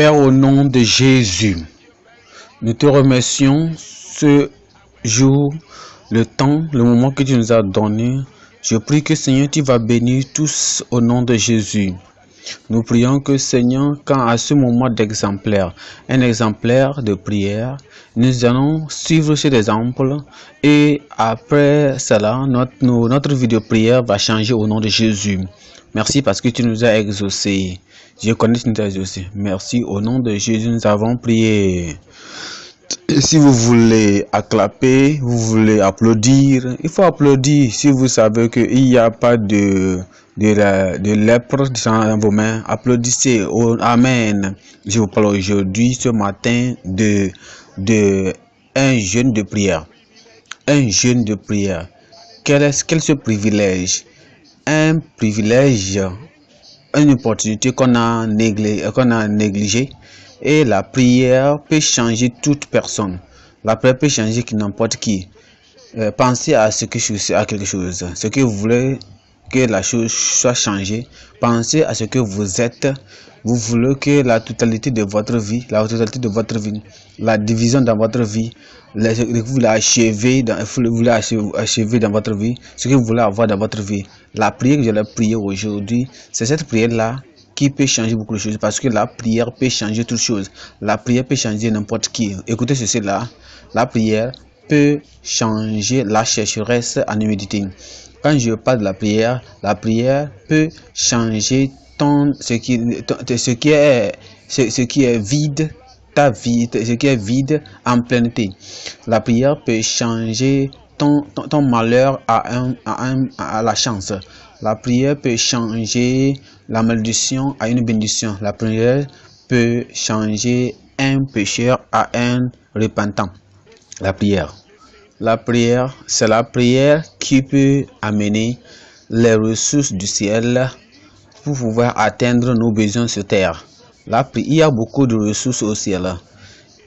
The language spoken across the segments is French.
Père, au nom de Jésus, nous te remercions ce jour, le temps, le moment que tu nous as donné. Je prie que Seigneur, tu vas bénir tous au nom de Jésus. Nous prions que Seigneur, quand à ce moment d'exemplaire, un exemplaire de prière, nous allons suivre cet exemple et après cela, notre vidéo prière va changer au nom de Jésus. Merci parce que tu nous as exaucés. Je connais que tu nous as exaucés. Merci au nom de Jésus, nous avons prié. Et si vous voulez acclamer, vous voulez applaudir, il faut applaudir. Si vous savez qu'il n'y a pas de lèpre dans vos mains, applaudissez. Oh, amen. Je vous parle aujourd'hui, ce matin, de un jeûne de prière. Un jeûne de prière. Quel est ce privilège? Un privilège, une opportunité qu'on a négligée. Et la prière peut changer toute personne. La prière peut changer n'importe qui. Pensez à quelque chose. Ce que vous voulez que la chose soit changée. Pensez à ce que vous êtes. Vous voulez que la totalité de votre vie, la division dans votre vie, vous voulez achever dans votre vie, ce que vous voulez avoir dans votre vie. La prière que je vais prier aujourd'hui, c'est cette prière-là qui peut changer beaucoup de choses, parce que la prière peut changer toutes choses. La prière peut changer n'importe qui. Écoutez ceci là. La prière peut changer la sécheresse en humidité. Quand je parle de la prière peut changer ce qui est vide, ta vie, ce qui est vide en pleineté. La prière peut changer ton malheur à la chance. La prière peut changer la malédiction à une bénédiction. La prière peut changer un pécheur à un repentant. La prière, c'est la prière qui peut amener les ressources du ciel pour pouvoir atteindre nos besoins sur terre. Il y a beaucoup de ressources au ciel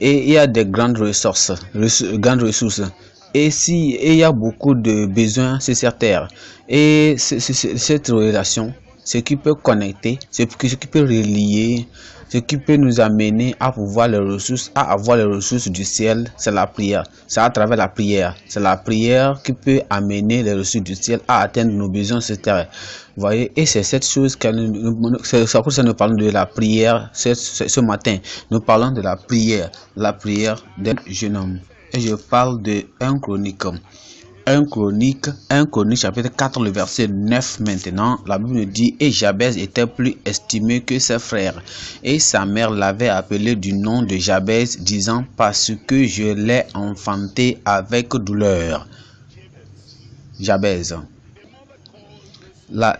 et il y a des grandes ressources. Et il y a beaucoup de besoins sur cette terre. Et cette relation, ce qui peut connecter, ce qui peut relier, ce qui peut nous amener à avoir les ressources du ciel, c'est la prière. C'est à travers la prière. C'est la prière qui peut amener les ressources du ciel à atteindre nos besoins sur terre. Vous voyez, et c'est cette chose que c'est pour ça que nous parlons de la prière ce matin. Nous parlons de la prière d'un jeune homme. Et je parle de 1 Chronique chapitre 4, le verset 9 maintenant. La Bible dit: et Jabez était plus estimé que ses frères, et sa mère l'avait appelé du nom de Jabez, disant: parce que je l'ai enfanté avec douleur. Jabez, la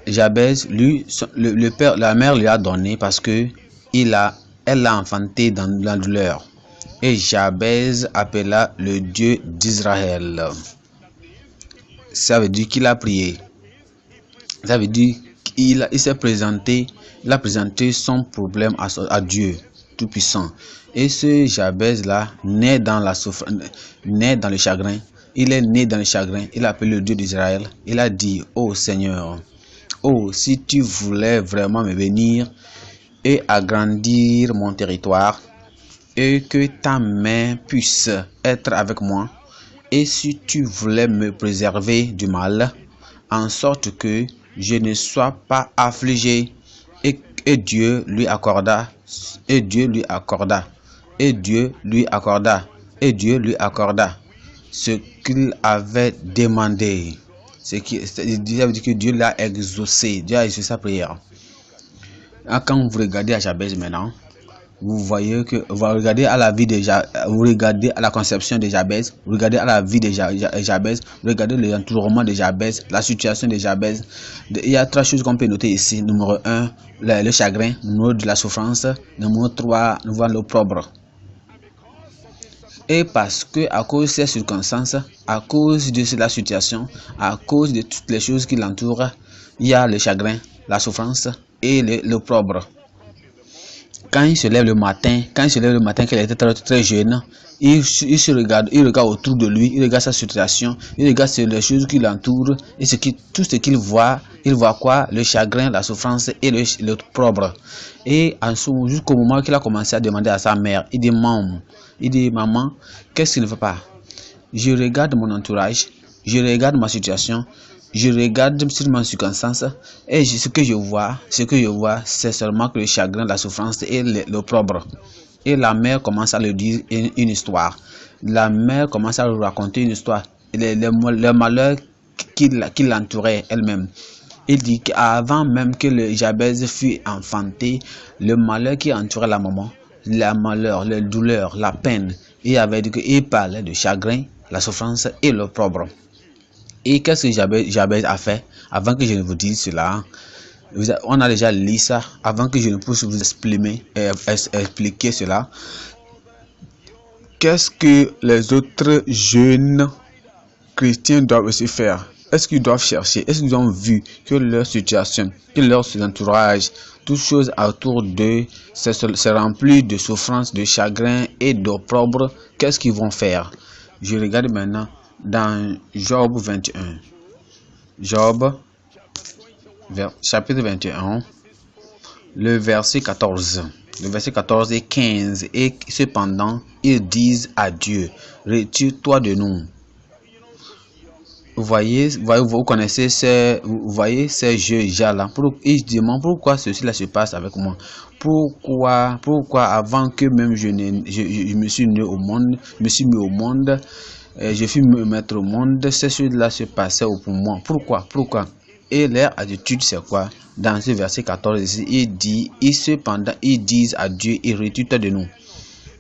mère lui a donné parce que elle l'a enfanté dans la douleur. Et Jabez appela le Dieu d'Israël. Ça veut dire qu'il a prié. Ça veut dire qu'il s'est présenté. Il a présenté son problème à Dieu Tout-Puissant. Et ce Jabez-là, né dans le chagrin. Il est né dans le chagrin. Il a appelé le Dieu d'Israël. Il a dit: oh Seigneur, oh, si tu voulais vraiment me bénir et agrandir mon territoire, et que ta main puisse être avec moi, et si tu voulais me préserver du mal, en sorte que je ne sois pas affligé. Et Dieu lui accorda, et Dieu lui accorda, et Dieu lui accorda, et Dieu lui accorda ce qu'il avait demandé. Ça veut dire que Dieu l'a exaucé. Dieu a exaucé sa prière. Quand vous regardez à Jabez maintenant, vous voyez que vous regardez à la vie de vous regardez à la conception de Jabez, vous regardez à la vie de Jabez, vous regardez l'entourement de Jabez, la situation de Jabez. Il y a 3 choses qu'on peut noter ici. Numéro 1, le chagrin. Numéro 2, la souffrance. Numéro 3, nous voyons l'opprobre. Et parce que à cause de ces circonstances, à cause de la situation, à cause de toutes les choses qui l'entourent, il y a le chagrin, la souffrance et l'opprobre. Quand il se lève le matin, qu'elle était très jeune, il regarde autour de lui, il regarde sa situation, il regarde les choses qui l'entourent, et tout ce qu'il voit, il voit quoi? Le chagrin, la souffrance et l'opprobre. Et jusqu'au moment qu'il a commencé à demander à sa mère, il dit maman, qu'est-ce qui ne va pas? Je regarde mon entourage, je regarde ma situation, je regarde sur ma circonstance, et ce que je vois, c'est seulement que le chagrin, la souffrance et l'opprobre. Et la mère commence à lui dire une histoire. La mère commence à lui raconter une histoire. Le malheur qui l'entourait elle-même. Il dit qu'avant même que le Jabez fût enfanté, le malheur qui entourait la maman, la malheur, la douleur, la peine, il avait dit qu'il parlait de chagrin, la souffrance et l'opprobre. Et qu'est-ce que Jabez a fait avant que je ne vous dise cela? On a déjà lu ça avant que je ne puisse vous expliquer cela. Qu'est-ce que les autres jeunes chrétiens doivent aussi faire? Est-ce qu'ils doivent chercher? Est-ce qu'ils ont vu que leur situation, que leur entourage, toutes choses autour d'eux, c'est rempli de souffrance, de chagrin et d'opprobre? Qu'est-ce qu'ils vont faire? Je regarde maintenant dans Job 21. Job, chapitre 21, le verset 14. Le verset 14 et 15. Et cependant, ils disent à Dieu, retire-toi de nous. Vous connaissez ces jeux-là. Ils demandent pourquoi ceci là se passe avec moi. Pourquoi avant que même je me suis né au monde, je fus me mettre au monde, ces choses-là se passaient pour moi. Pourquoi? Et leur attitude, c'est quoi? Dans ce verset 14, il dit, et cependant, ils disent à Dieu, et retire-toi de nous,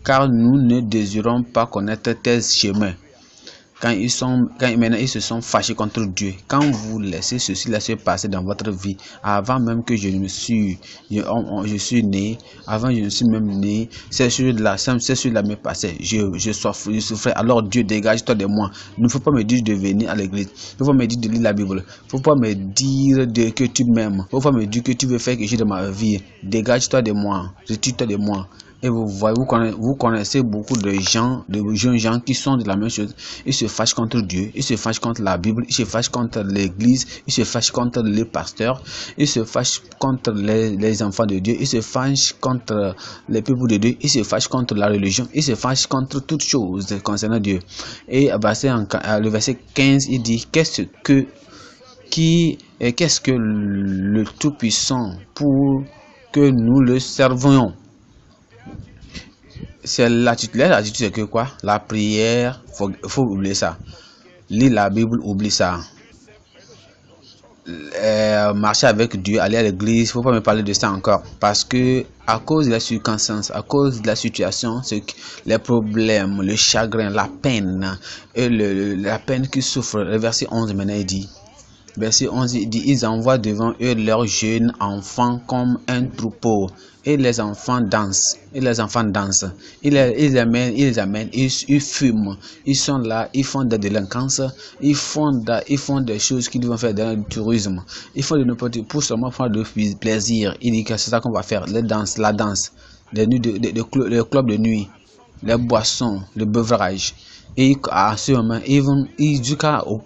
car nous ne désirons pas connaître tes chemins. Maintenant ils se sont fâchés contre Dieu. Quand vous laissez ceci là se passer dans votre vie, avant même que je suis né, avant je ne suis même né, ces choses-là me passaient. Je souffrais. Alors Dieu, dégage-toi de moi. Il ne faut pas me dire de venir à l'église. Il ne faut pas me dire de lire la Bible. Il ne faut pas me dire que tu m'aimes. Il ne faut pas me dire que tu veux faire quelque chose de ma vie. Dégage-toi de moi. Retire-toi de moi. Et vous connaissez beaucoup de jeunes gens qui sont de la même chose. Ils se fâchent contre Dieu, ils se fâchent contre la Bible, ils se fâchent contre l'église, ils se fâchent contre les pasteurs, ils se fâchent contre les enfants de Dieu, ils se fâchent contre les peuples de Dieu, ils se fâchent contre la religion, ils se fâchent contre toutes choses concernant Dieu. Et le verset 15, il dit, qu'est-ce que le Tout-Puissant pour que nous le servions? C'est l'attitude, c'est que quoi? La prière, faut oublier ça. Lire la Bible, oublie ça. Marcher avec Dieu, aller à l'église, faut pas me parler de ça encore. Parce que à cause de la circonstance, à cause de la situation, les problèmes, le chagrin, la peine, et la peine qu'ils souffrent. Le verset 11 maintenant il dit. Verset 11 il dit, ils envoient devant eux leurs jeunes enfants comme un troupeau. Et les enfants dansent. Ils les amènent, ils fument. Ils sont là, ils font de la délinquance. Ils font des choses qu'ils vont faire dans le tourisme. Ils font de n'importe quoi pour seulement prendre de plaisir. Il dit que c'est ça qu'on va faire. La danse, le club de nuit, les boissons, le beurrage. Et à ce moment,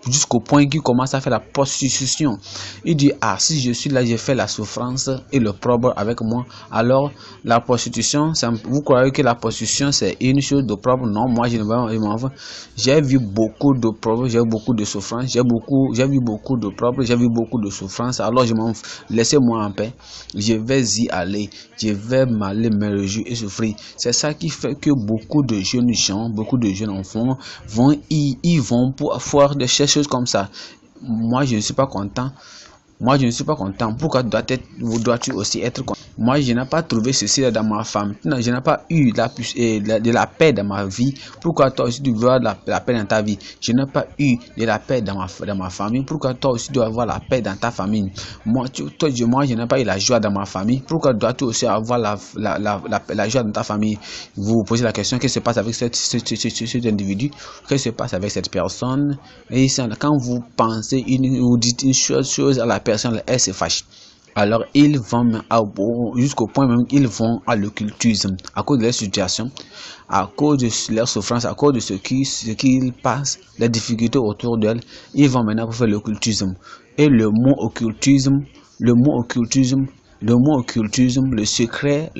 jusqu'au point qu'il commence à faire la prostitution. Il dit, si je suis là, j'ai fait la souffrance et le l'opprobre avec moi. Alors, la prostitution, vous croyez que la prostitution, c'est une chose d'opprobre? Non, moi, je m'en veux. J'ai vu beaucoup d'opprobre, j'ai vu beaucoup de souffrance, j'ai vu beaucoup d'opprobre, j'ai vu beaucoup de souffrance. Alors, je m'en fous. Laissez-moi en paix. Je vais y aller. Je vais m'aller me réjouir et souffrir. C'est ça qui fait que beaucoup de jeunes gens, beaucoup de jeunes enfants vont pour faire des choses comme ça. Moi, je ne suis pas content. Pourquoi dois-tu aussi être content? Moi, je n'ai pas trouvé ceci dans ma femme. Non, je n'ai pas eu de la paix dans ma vie. Pourquoi toi aussi tu veux avoir la paix dans ta vie? Je n'ai pas eu de la paix dans ma famille. Pourquoi toi aussi tu dois avoir la paix dans ta famille? Moi, je n'ai pas eu la joie dans ma famille. Pourquoi dois-tu aussi avoir la joie dans ta famille? Vous vous posez la question, qu'est-ce qui se passe avec cet individu? Qu'est-ce qui se passe avec cette personne? Et quand vous pensez, vous dites une chose à la personne, elle se fâche. Alors ils vont jusqu'au point même qu'ils vont à l'occultisme à cause de leur situation, à cause de leur souffrance, à cause de ce qu'ils passent, les difficultés autour d'elles. Ils vont maintenant pour faire l'occultisme. Et le mot occultisme, le secret,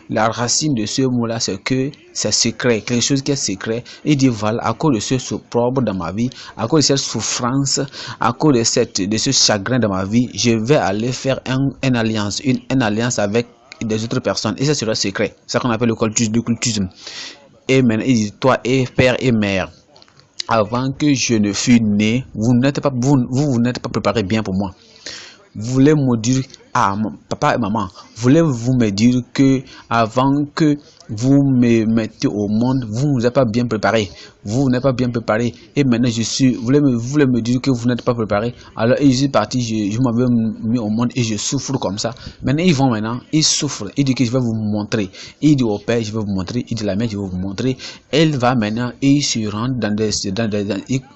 la racine de ce mot-là, c'est que c'est secret, quelque chose qui est secret. Il dit voilà, à cause de ce problème dans ma vie, à cause de cette souffrance, à cause de ce chagrin dans ma vie, je vais aller faire une alliance avec des autres personnes. Et ça sera secret. C'est ça qu'on appelle l'occultisme. Et maintenant, il dit toi et père et mère, avant que je ne fût né, vous n'êtes pas préparé bien pour moi. Vous voulez me dire, papa et maman, voulez-vous me dire que avant que vous me mettez au monde, vous n'êtes pas bien préparé. Vous n'êtes pas bien préparé. Et maintenant, vous voulez me dire que vous n'êtes pas préparé. Alors, je suis parti, je m'avais mis au monde et je souffre comme ça. Maintenant, ils souffrent. Il dit que je vais vous montrer. Il dit au père, je vais vous montrer. Il dit à la mère, je vais vous montrer. Elle va maintenant, et il se rend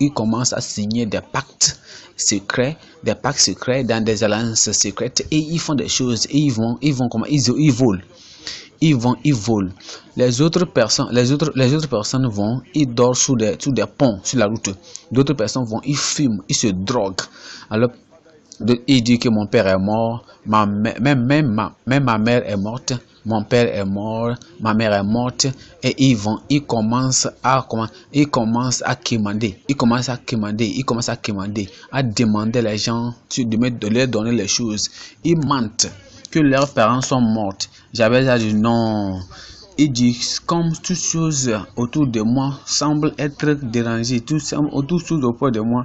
il commence à signer des pactes secrets, dans des alliances secrètes, et ils font des choses, et ils volent. Les autres personnes vont, ils dorment sous des ponts sur la route. D'autres personnes vont, ils fument, ils se droguent. Alors il dit que mon père est mort, même ma mère est morte, mon père est mort, ma mère est morte, et ils commencent à quémander, à demander les gens de leur donner les choses. Ils mentent que leurs parents sont morts. J'avais dit non. Il dit comme toutes choses autour de moi semblent être dérangées, tout choses auprès de moi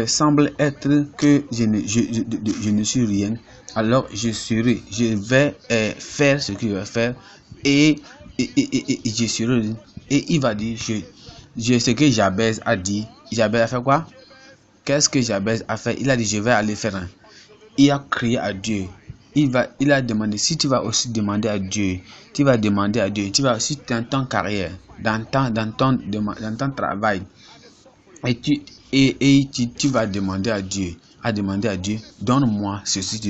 semble être que je ne suis rien. Alors je vais faire ce qu'il va faire, et je serai. Et il va dire ce que Jabez a dit. Jabez a fait quoi? Qu'est-ce que Jabez a fait? Il a dit je vais aller faire un. Il a crié à Dieu. Il a demandé. Si tu vas aussi demander à Dieu, tu vas aussi dans ton carrière, dans ton travail, et tu vas demander à Dieu, donne-moi ceci.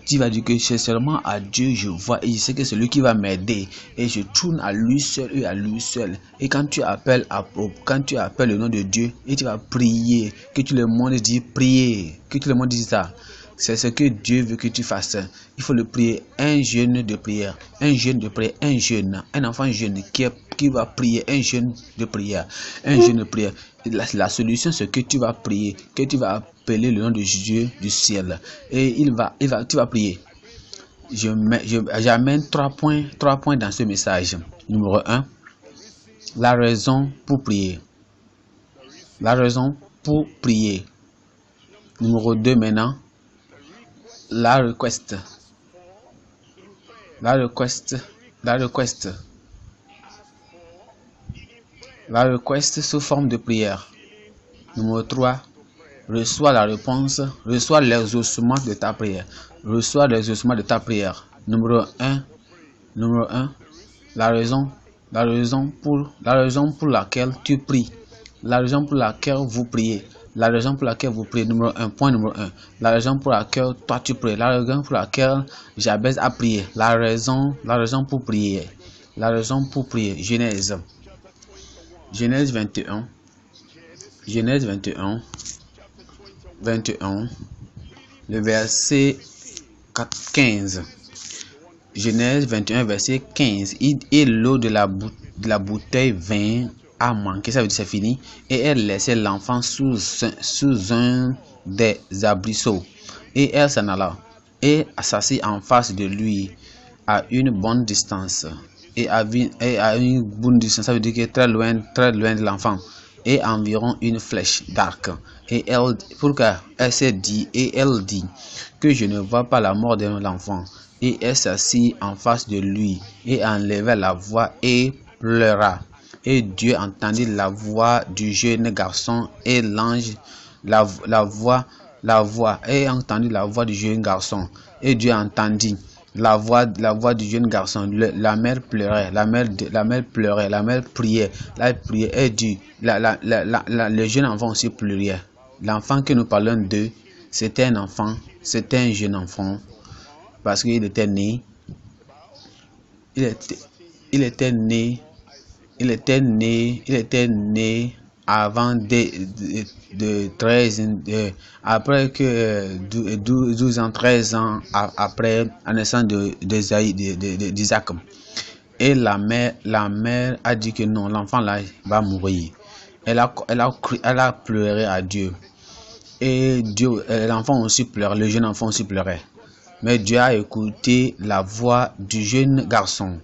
Tu vas dire que c'est seulement à Dieu je vois, et je sais que c'est lui qui va m'aider, et je tourne à lui seul et à lui seul. Et quand tu appelles le nom de Dieu, et tu vas prier, que tout le monde dit prier, que tout le monde dit ça. C'est ce que Dieu veut que tu fasses. Il faut le prier. Un jeûne de prière. Un enfant jeune qui va prier. Un jeûne de prière. La solution, c'est que tu vas prier. Que tu vas appeler le nom de Dieu du ciel. Et tu vas prier. J'amène 3 points dans ce message. Numéro 1. La raison pour prier. Numéro 2 maintenant. La request sous forme de prière. Numéro 3, reçois la réponse, reçois l'exaucement de ta prière. Numéro 1, la raison pour laquelle tu pries. La raison pour laquelle vous priez. Numéro 1, point numéro 1. La raison pour laquelle toi tu pries. La raison pour laquelle Jabez a prié. La raison pour prier. Genèse 21. Le verset 15. Genèse 21, verset 15. Et l'eau de la bouteille vint a manqué, ça veut dire c'est fini, et elle laissait l'enfant sous un des arbrisseaux, et elle s'en alla et s'assit en face de lui à une bonne distance, et à une bonne distance, ça veut dire que très loin de l'enfant, et environ une flèche d'arc. Et elle dit que je ne vois pas la mort de l'enfant. Et elle s'assit en face de lui et enleva la voix et pleura. Et Dieu entendit la voix du jeune garçon, et l'ange la voix et entendit la voix du jeune garçon, et Dieu entendit la voix du jeune garçon. La mère pleurait, la mère priait, et dit le jeune enfant aussi pleurait. L'enfant que nous parlons de, C'était un enfant, c'était un jeune enfant, parce qu'il était né, il était né, il était né avant de 13, après que 12 ans, 13 ans après la naissance d'Isaac. Et la mère a dit que non, l'enfant là va mourir. Elle a pleuré à Dieu. Et Dieu, l'enfant aussi pleurait, le jeune enfant aussi pleurait. Mais Dieu a écouté la voix du jeune garçon.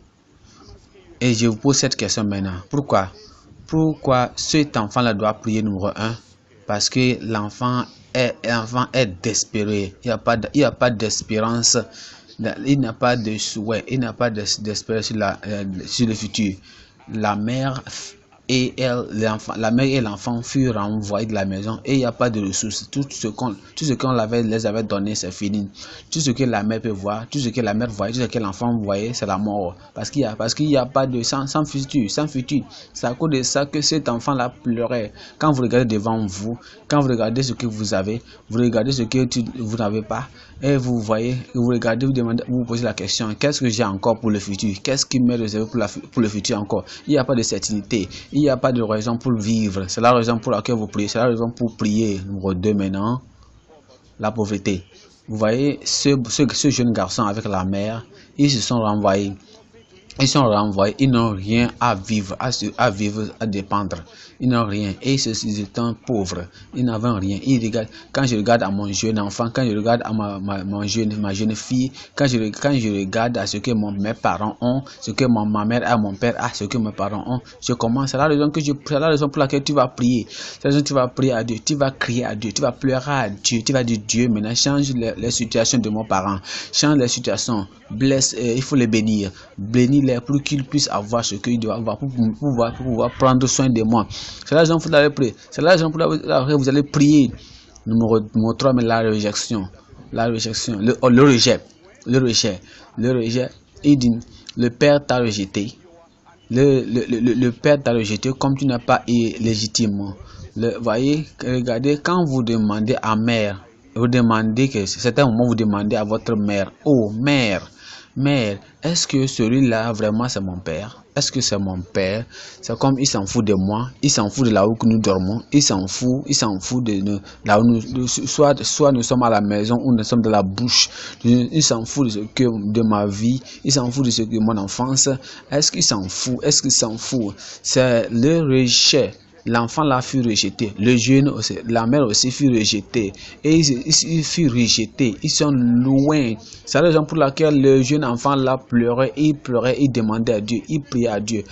Et je vous pose cette question maintenant. Pourquoi cet enfant-là doit prier numéro 1? Parce que l'enfant est désespéré. Il n'y a pas d'espérance. Il n'a pas de souhait. Il n'a pas d'espérance sur le futur. La mère et l'enfant furent renvoyés de la maison et il n'y a pas de ressources. Tout ce qu'on les avait donné, c'est fini. Tout ce que la mère peut voir, tout ce que la mère voyait, tout ce que l'enfant voyait, c'est la mort. Parce qu'il y a pas de sans futur. C'est à cause de ça que cet enfant-là pleurait. Quand vous regardez devant vous, quand vous regardez ce que vous avez, vous regardez ce que vous n'avez pas, et vous voyez, vous regardez, vous demandez, vous posez la question, qu'est-ce que j'ai encore pour le futur? Qu'est-ce qui m'est réservé pour le futur encore? Il n'y a pas de certitude. Il n'y a pas de raison pour vivre. C'est la raison pour laquelle vous priez. C'est la raison pour prier. Numéro 2 maintenant, la pauvreté. Vous voyez, ce jeune garçon avec la mère, ils se sont renvoyés. Ils n'ont rien à vivre, à dépendre. Ils n'ont rien. Et ils étaient pauvres. Ils n'avaient rien. Quand je regarde à mon jeune enfant, quand je regarde à ma jeune fille, quand je regarde à ce que mes parents ont, ce que ma mère et mon père a, ce que mes parents ont, je commence. C'est la raison pour laquelle tu vas prier. C'est la raison que tu vas prier à Dieu. Tu vas crier à Dieu. Tu vas pleurer à Dieu. Tu vas dire, Dieu, maintenant, change les situations de mon parent. Change les situations. Blesse, il faut les bénir. Bénis-les pour qu'ils puissent avoir ce qu'ils doivent avoir pour pouvoir prendre soin de moi. C'est la raison pour laquelle vous allez prier. C'est la raison pour laquelle vous allez prier. Numéro 3, mais la réjection. Le rejet. Il dit, le Père t'a rejeté. Le Père t'a rejeté comme tu n'as pas été légitimement. Voyez, regardez, quand vous demandez à mère, vous demandez que c'est un moment vous demandez à votre mère, oh mère, est-ce que celui-là vraiment c'est mon père? Est-ce que c'est mon père? C'est comme il s'en fout de moi, il s'en fout de là où nous dormons, il s'en fout de là où nous, soit nous sommes à la maison ou nous sommes dans la bouche, il s'en fout de ma vie, il s'en fout de mon enfance. Est-ce qu'il s'en fout? C'est le rejet. L'enfant là fut rejeté, le jeune aussi, la mère aussi fut rejetée et il fut rejeté, ils sont loin. C'est la raison pour laquelle le jeune enfant là pleurait, il demandait à Dieu, il priait à Dieu.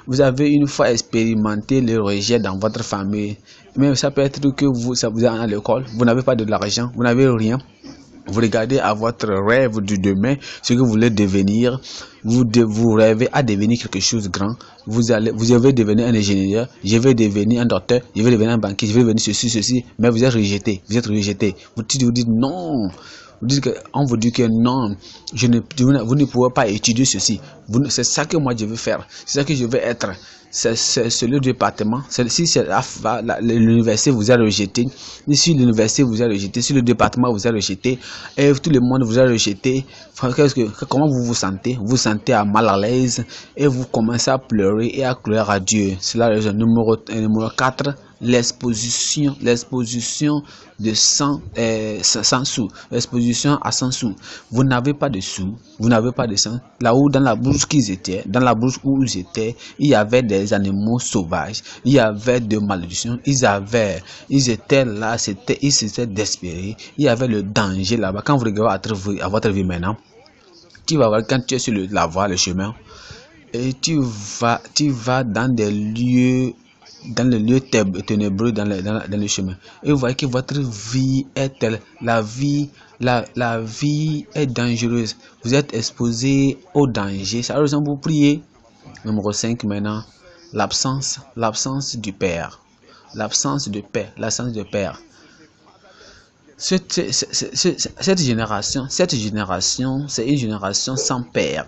Vous avez une fois expérimenté le rejet dans votre famille, mais ça peut être que vous êtes à l'école, vous n'avez pas de l'argent, vous n'avez rien. Vous regardez à votre rêve du demain, ce que vous voulez devenir. Vous rêvez à devenir quelque chose de grand. Vous avez devenir un ingénieur, je vais devenir un docteur, je vais devenir un banquier, je vais devenir ceci, mais vous êtes rejeté. Vous dites non. On vous dit que non, vous ne pouvez pas étudier ceci. C'est ça que moi je veux faire. C'est ça que je veux être. C'est le département. Si l'université vous a rejeté, si l'université vous a rejeté, si le département vous a rejeté, et tout le monde vous a rejeté, comment vous vous sentez? Vous vous sentez mal à l'aise et vous commencez à pleurer et à crier à Dieu. C'est la raison numéro 4. L'exposition de 100 sous, l'exposition à 100 sous. Vous n'avez pas de sous, vous n'avez pas de sang. Là où dans la brousse où ils étaient, il y avait des animaux sauvages, il y avait de malédictions, ils étaient là, ils s'étaient désespérés, il y avait le danger là-bas. Quand vous regardez à votre vie maintenant, tu vas voir quand tu es sur la voie, le chemin, et tu vas dans des lieux, dans le lieu ténébreux, dans le chemin, et vous voyez que votre vie est telle, la vie est dangereuse, vous êtes exposé au danger. C'est la raison pour prier. Numéro 5 maintenant, l'absence du Père, l'absence de Père. Cette génération, c'est une génération sans père.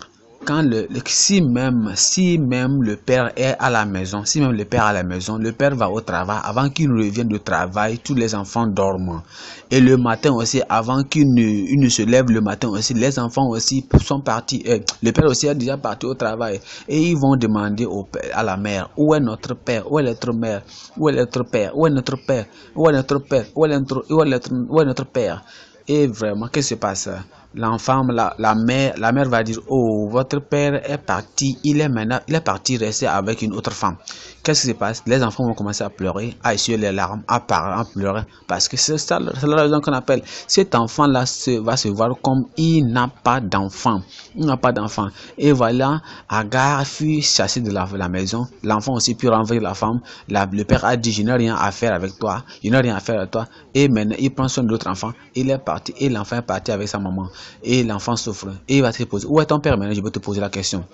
si même le père est à la maison, si même le père est à la maison, le père va au travail, avant qu'il ne revienne du travail, tous les enfants dorment. Et le matin aussi, avant qu'il ne se lève le matin aussi, les enfants aussi sont partis, le père aussi est déjà parti au travail. Et ils vont demander à la mère, où est notre père, où est notre mère, où est notre père, où est notre père, où est notre père, où est notre père. Et vraiment, qu'est-ce qui se passe? L'enfant, la mère va dire, oh, votre père est parti, il est parti rester avec une autre femme. Qu'est-ce qui se passe? Les enfants vont commencer à pleurer, à essuyer les larmes, à parler, à pleurer, parce que c'est la raison qu'on appelle. Cet enfant-là va se voir comme il n'a pas d'enfant. Il n'a pas d'enfant. Et voilà, Agar fut chassé de la maison. L'enfant aussi puis renvoyer la femme. Le père a dit, je n'ai rien à faire avec toi. Je n'ai rien à faire avec toi. Et maintenant, il prend soin de l'autre enfant. Il est parti. Et l'enfant est parti avec sa maman. Et l'enfant souffre. Et il va te poser, où est ton père maintenant? Je vais te poser la question.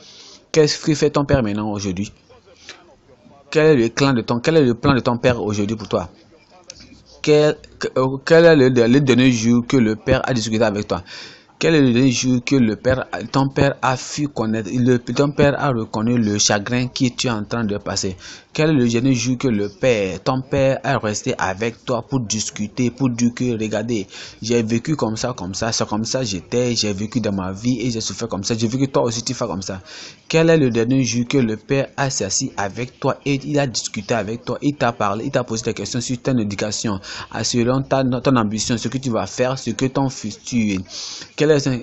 Qu'est-ce que fait ton père maintenant aujourd'hui? Quel est le plan de ton père aujourd'hui pour toi? Quel est le dernier jour que le père a discuté avec toi? Quel est le dernier jour que ton père a pu connaître, ton père a reconnu le chagrin que tu es en train de passer? Quel est le dernier jour que ton père est resté avec toi pour discuter, pour dire que regardez, j'ai vécu comme ça, c'est comme ça j'étais, j'ai vécu dans ma vie et j'ai souffert comme ça, j'ai vu que toi aussi tu fais comme ça. Quel est le dernier jour que le père a s'assis avec toi et il a discuté avec toi, il t'a parlé, il t'a posé des questions sur ton éducation, selon ton ambition, ce que tu vas faire, ce que ton futur est.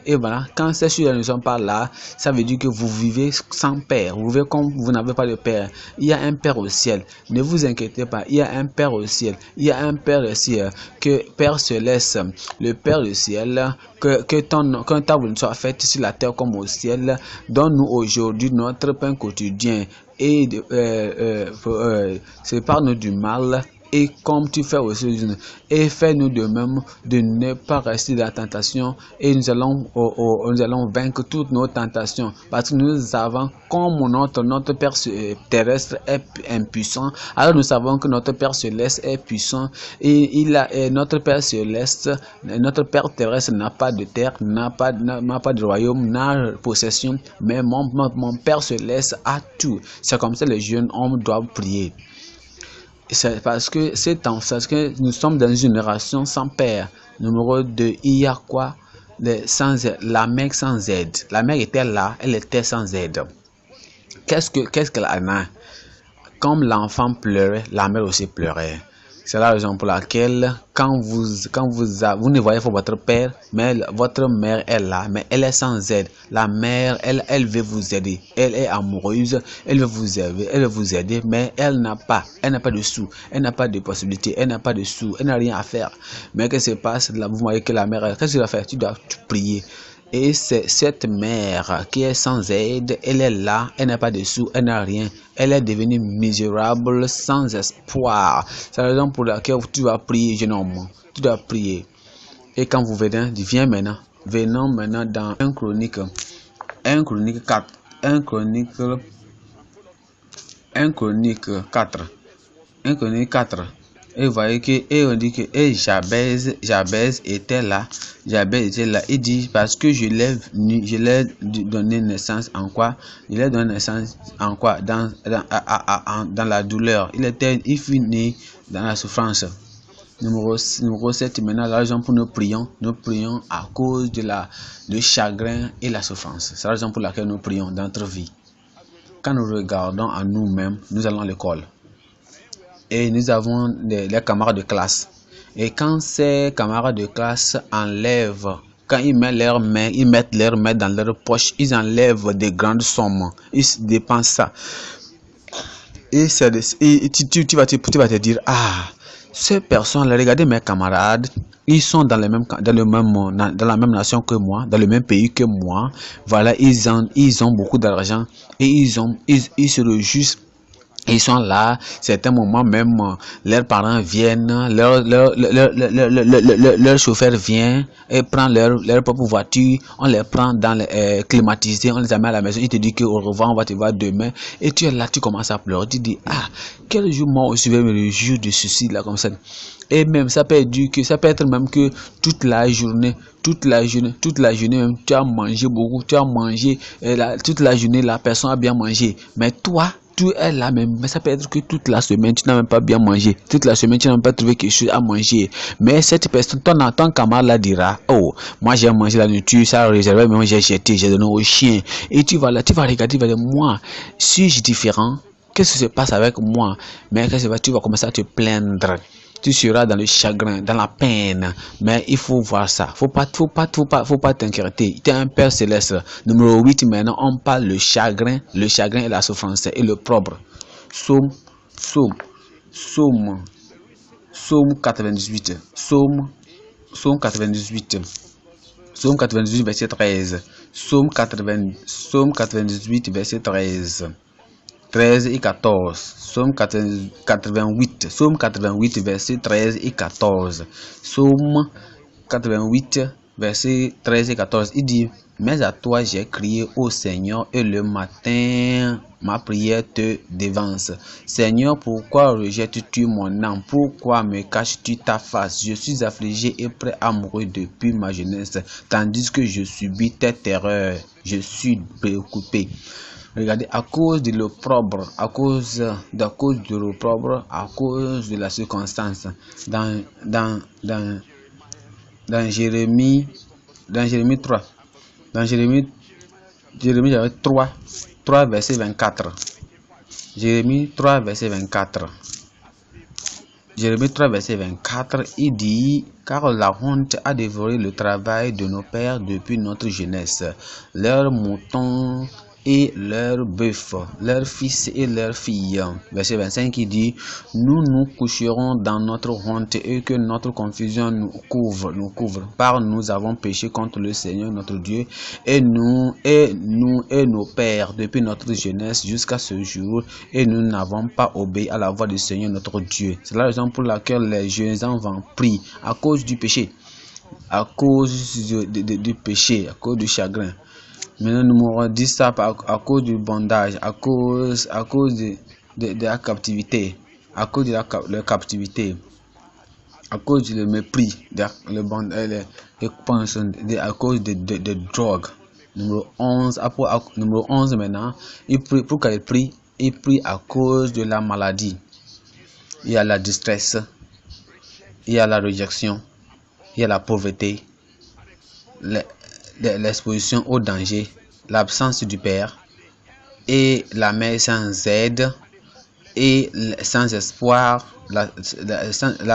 Et voilà, quand ces choses ne sont pas là, ça veut dire que vous vivez sans père, vous vivez comme vous n'avez pas de père. Il y a un père au ciel, ne vous inquiétez pas, il y a un père au ciel, il y a un père au ciel, que Père Céleste, le Père du ciel, que ta volonté soit faite sur la terre comme au ciel. Donne-nous aujourd'hui notre pain quotidien et sépare-nous du mal. Et comme tu fais aussi, et fais-nous de même de ne pas rester dans la tentation, et nous allons vaincre toutes nos tentations, parce que nous savons comme notre Père terrestre est impuissant, alors nous savons que notre Père céleste est puissant, et notre Père céleste, notre Père terrestre n'a pas de terre, n'a pas de royaume, n'a de possession, mais mon Père céleste a tout. C'est comme ça que les jeunes hommes doivent prier. C'est parce que nous sommes dans une génération sans père. Numéro 2, il y a quoi? La mère sans aide. La mère était là, elle était sans aide. Qu'est-ce qu'elle a? Comme l'enfant pleurait, la mère aussi pleurait. C'est la raison pour laquelle quand vous ne voyez pas votre père, mais votre mère est là, mais elle est sans aide. La mère, elle veut vous aider. Elle est amoureuse, elle veut vous aider, mais elle n'a pas de sous, elle n'a pas de possibilité, elle n'a pas de sous, elle n'a rien à faire. Mais qu'est-ce qui se passe là? Vous voyez que la mère, qu'est-ce qu'elle va faire? Tu dois prier. Et c'est cette mère qui est sans aide, elle est là, elle n'a pas de sous, elle n'a rien, elle est devenue misérable, sans espoir. C'est la raison pour laquelle tu vas prier, jeune homme, tu dois prier. Et quand vous venez, venons maintenant dans 1 Chronique 4. Et vous voyez que, on dit que Jabez était là. Il dit, parce que je l'ai donné naissance en quoi? Je l'ai donné naissance en quoi? Dans la douleur. Il fut né dans la souffrance. Numéro 7, maintenant, la raison pour nous prions à cause de chagrin et la souffrance. C'est la raison pour laquelle nous prions dans notre vie. Quand nous regardons à nous-mêmes, nous allons à l'école. Et nous avons les camarades de classe. Et quand ces camarades de classe quand ils mettent leurs mains dans leur poche, ils enlèvent des grandes sommes. Ils dépensent ça. Et tu vas te dire, ces personnes-là, regardez mes camarades, ils sont dans la même nation que moi, dans le même pays que moi. Voilà, ils ont beaucoup d'argent et ils se réjouissent. Ils sont là, certains moments même, leurs parents viennent, leur chauffeur vient et prend leur propre voiture, on les prend dans les climatisés, on les amène à la maison, il te dit que au revoir, on va te voir demain, et tu es là, tu commences à pleurer, tu dis, ah, quel jour moi aussi je vais me réjouir de ceci là comme ça. Et même ça peut être même que toute la journée même, tu as mangé beaucoup, tu as mangé, toute la journée la personne a bien mangé, mais toi, tu es là même, mais ça peut être que toute la semaine tu n'as même pas bien mangé, toute la semaine tu n'as même pas trouvé quelque chose à manger, mais cette personne, ton camarade là dira, oh, moi j'ai mangé la nourriture, ça a réservé, mais moi j'ai jeté, j'ai donné au chien, et tu vas là, tu vas regarder, tu vas dire, moi, suis-je différent? Qu'est-ce qui se passe avec moi? Mais qu'est-ce que tu vas commencer à te plaindre. Tu seras dans le chagrin, dans la peine. Mais il faut voir ça. Faut pas t'inquiéter. Tu es un Père céleste. Numéro 8, maintenant, on parle le chagrin et la souffrance et le propre. Psaume 98. Psaume 98, verset 13. Psaume 98, verset 13 et 14, Psaume 88, verset 13 et 14, Psaume 88, verset 13 et 14, il dit, mais à toi j'ai crié au Seigneur et le matin ma prière te devance. Seigneur, pourquoi rejettes-tu mon âme? Pourquoi me caches-tu ta face? Je suis affligé et prêt à mourir depuis ma jeunesse, tandis que je subis tes terreurs. Je suis préoccupé. Regardez, à cause de l'opprobre, à cause de l'opprobre, à cause de la circonstance, dans Jérémie 3, dans Jérémie 3, verset 24. Jérémie 3, verset 24. Jérémie 3, verset 24, il dit, car la honte a dévoré le travail de nos pères depuis notre jeunesse, leurs moutons et leurs bœufs, leurs fils et leurs filles. Verset 25 qui dit, nous nous coucherons dans notre honte et que notre confusion nous couvre, car nous avons péché contre le Seigneur notre Dieu et nos pères depuis notre jeunesse jusqu'à ce jour, et nous n'avons pas obéi à la voix du Seigneur notre Dieu. C'est la raison pour laquelle les jeunes enfants prient à cause du péché, à cause du péché, à cause du chagrin. Maintenant, numéro 10, ça à cause du bondage, à cause de la captivité, à cause de la captivité, à cause du mépris, à cause de drogue. Numéro 11, maintenant, il prie, pourquoi il prie? Il prie à cause de la maladie. Il y a la distress, il y a la réjection, il y a la pauvreté, l'exposition au danger, l'absence du père et la mère sans aide et sans espoir, la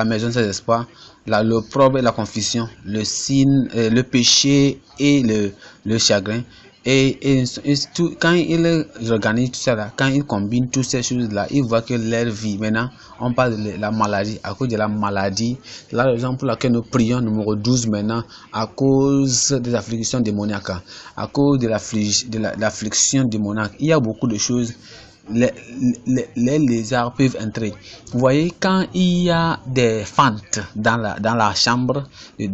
maison sans espoir, l'opprobre et la confusion, le péché et le chagrin. Et tout, quand il organise tout ça là, quand il combine toutes ces choses là, il voit que leur vie, maintenant on parle de la maladie, à cause de la maladie, c'est la raison pour laquelle nous prions numéro 12 maintenant, à cause des afflictions démoniaques, à cause de l'affliction démoniaque. Il y a beaucoup de choses. Les lézards peuvent entrer. Vous voyez, quand il y a des fentes dans la chambre, les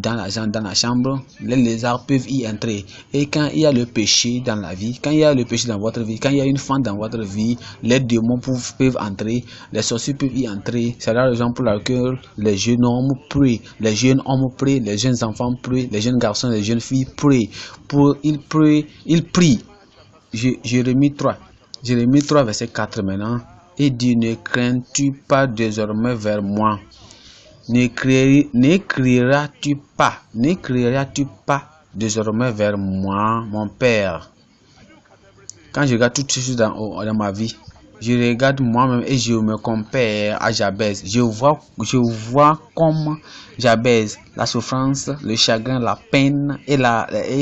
lézards peuvent y entrer. Et quand il y a le péché dans la vie, quand il y a le péché dans votre vie, quand il y a une fente dans votre vie, les démons peuvent entrer, les sorciers peuvent y entrer. C'est la raison pour laquelle les jeunes hommes prient, les jeunes enfants prient, les jeunes garçons, les jeunes filles prient. Ils prient. Jérémie 3, verset 4 maintenant, il dit, ne crains-tu pas désormais vers moi? Ne crieras-tu pas désormais vers moi, mon Père? Quand je regarde toutes ces choses dans ma vie, je regarde moi-même et je me compare à Jabez. Je vois comme Jabez, la souffrance, le chagrin, la peine et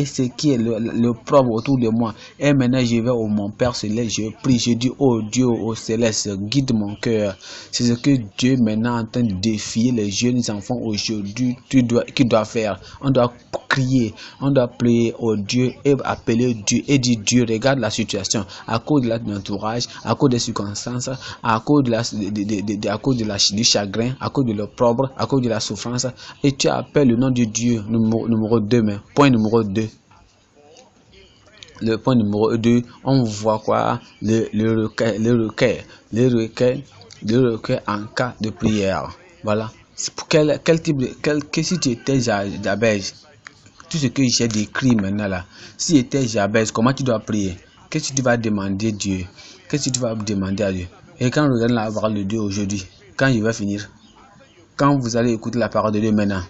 ce qui est le propre autour de moi. Et maintenant, je vais au mon Père céleste, je prie, je dis, oh Dieu, au céleste, guide mon cœur. C'est ce que Dieu maintenant est en train de défier les jeunes enfants aujourd'hui qui doivent faire. On doit crier, on doit prier au Dieu et appeler Dieu et dire, Dieu, regarde la situation à cause de l'entourage, à cause des circonstances, à cause du chagrin, à cause de l'opprobre, à cause de la souffrance. Et tu appelles le nom de Dieu, numéro 2, mais point numéro 2. Le point numéro 2, on voit quoi? Le requête en cas de prière. Voilà. Pour quel type de si tu étais Jabez, tout ce que j'ai décrit maintenant là, si tu étais Jabez, comment tu dois prier? Qu'est-ce que tu vas demander Dieu? Qu'est-ce que tu vas demander à Dieu? Et quand on regarde la parole de Dieu aujourd'hui, quand il va finir, quand vous allez écouter la parole de Dieu maintenant,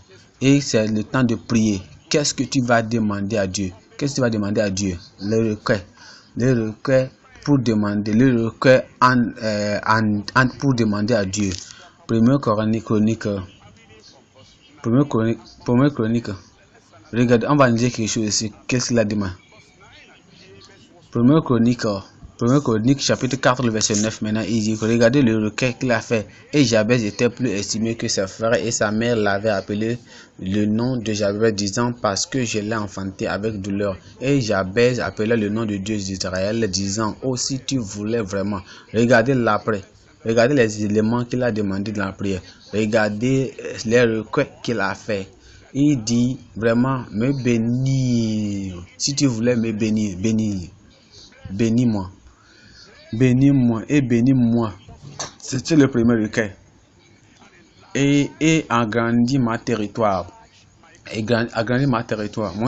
et c'est le temps de prier, qu'est-ce que tu vas demander à Dieu? Qu'est-ce que tu vas demander à Dieu? Le requête pour demander, pour demander à Dieu. Première chronique. Regarde, on va nous dire quelque chose ici. Qu'est-ce qu'il a demandé? Première chronique, chapitre 4, le verset 9. Maintenant, il dit, regardez le requête qu'il a fait. Et Jabez était plus estimé que ses frères, et sa mère l'avait appelé le nom de Jabez, disant, parce que je l'ai enfanté avec douleur. Et Jabez appela le nom de Dieu d'Israël, disant, oh, si tu voulais vraiment. Regardez l'après. Regardez les éléments qu'il a demandé dans la prière. Regardez les requêtes qu'il a fait. Il dit vraiment, me bénir. Si tu voulais me bénir, bénis-moi. Bénis-moi et bénis-moi. C'était le premier requête. Et agrandis ma territoire. Agrandis mon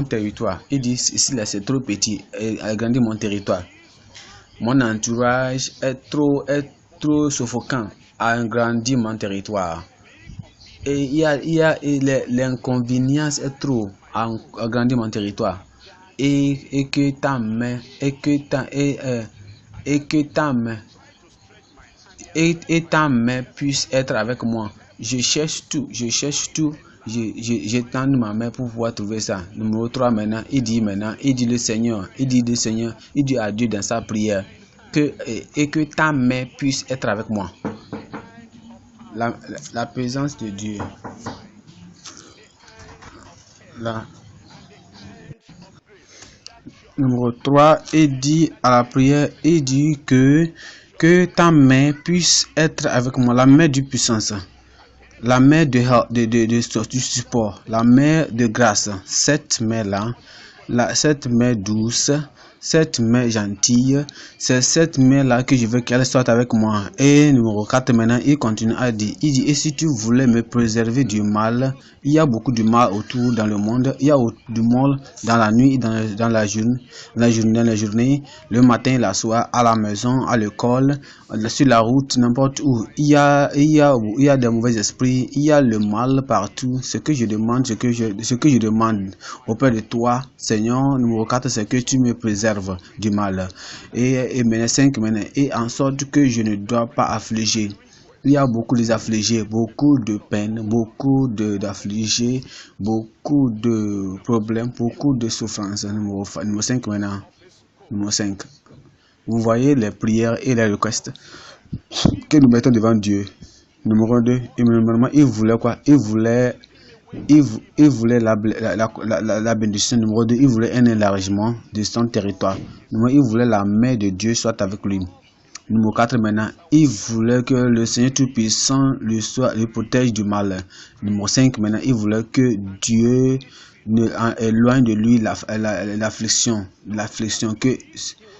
territoire. Il dit, ici là c'est trop petit. Agrandis mon territoire. Mon entourage est trop suffocant. Agrandis mon territoire. Et il y a l'inconvénience est trop. Agrandis mon territoire. Et que ta main puisse être avec moi. Je cherche tout. Je tends ma main pour pouvoir trouver ça. Numéro 3 maintenant, il dit le Seigneur, il dit à Dieu dans sa prière que ta main puisse être avec moi. La présence de Dieu. Numéro 3, il dit à la prière, il dit que ta main puisse être avec moi, la main de puissance, la main du support, la main de grâce, cette main-là, cette main douce, cette main gentille, c'est cette main-là que je veux qu'elle soit avec moi. Et numéro 4 maintenant, il continue à dire, et si tu voulais me préserver du mal, il y a beaucoup de mal autour dans le monde, il y a du mal dans la nuit, dans la journée, le matin et la soir, à la maison, à l'école, sur la route, n'importe où. Il y a des mauvais esprits, il y a le mal partout. Ce que je demande auprès de toi, Seigneur, numéro 4, c'est que tu me préserves du mal. Et maintenant 5, et en sorte que je ne dois pas affliger. Il y a beaucoup d'affligés, beaucoup de peine, beaucoup d'affligés, beaucoup de problèmes, beaucoup de souffrances. Numéro 5 maintenant. Numéro 5. Vous voyez les prières et les requêtes que nous mettons devant Dieu. Numéro 2, il voulait quoi? Il voulait la bénédiction. Numéro 2, il voulait un élargissement de son territoire. Il voulait la main de Dieu soit avec lui. Numéro 4 maintenant, il voulait que le Seigneur Tout-Puissant le protège du mal. Numéro 5 maintenant, il voulait que Dieu éloigne de lui l'affliction, que